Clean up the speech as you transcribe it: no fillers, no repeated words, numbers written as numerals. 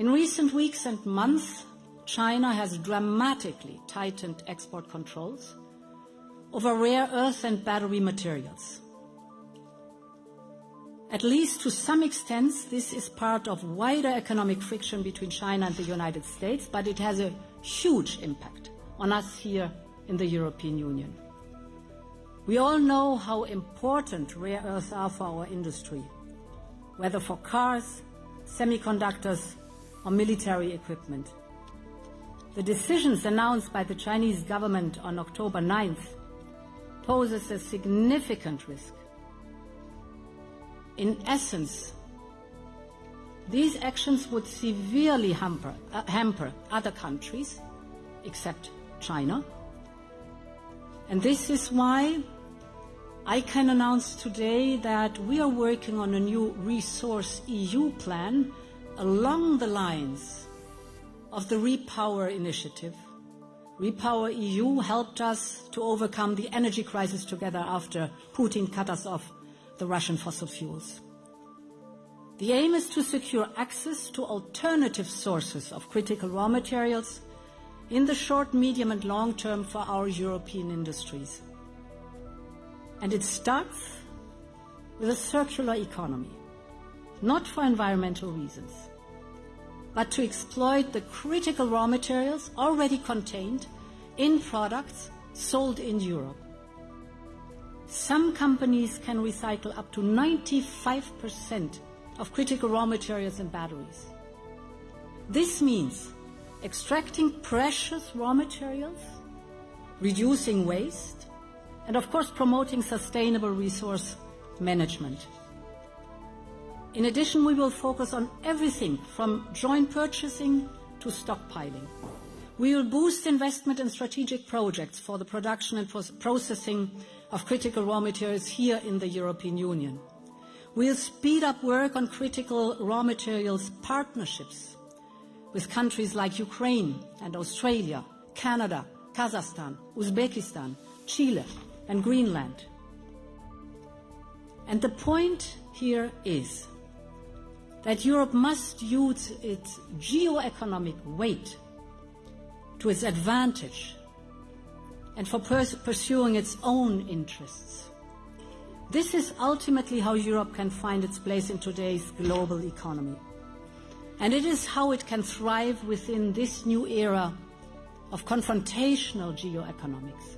In recent weeks and months, China has dramatically tightened export controls over rare earth and battery materials. At least to some extent, this is part of wider economic friction between China and the United States, but it has a huge impact on us here in the European Union. We all know how important rare earths are for our industry, whether for cars, semiconductors, or military equipment. The decisions announced by the Chinese government on October 9th poses a significant risk. In essence, these actions would severely hamper other countries, except China. And this is why I can announce today that we are working on a new Resource EU plan along the lines of the Repower initiative. Repower EU helped us to overcome the energy crisis together after Putin cut us off the Russian fossil fuels. The aim is to secure access to alternative sources of critical raw materials in the short, medium and long term for our European industries. And it starts with a circular economy, not for environmental reasons, but to exploit the critical raw materials already contained in products sold in Europe. Some companies can recycle up to 95% of critical raw materials in batteries. This means extracting precious raw materials, reducing waste, and of course promoting sustainable resource management. In addition, we will focus on everything from joint purchasing to stockpiling. We will boost investment in strategic projects for the production and processing of critical raw materials here in the European Union. We'll speed up work on critical raw materials partnerships with countries like Ukraine and Australia, Canada, Kazakhstan, Uzbekistan, Chile, and Greenland. And the point here is that Europe must use its geo-economic weight to its advantage and for pursuing its own interests. This is ultimately how Europe can find its place in today's global economy. And it is how it can thrive within this new era of confrontational geoeconomics.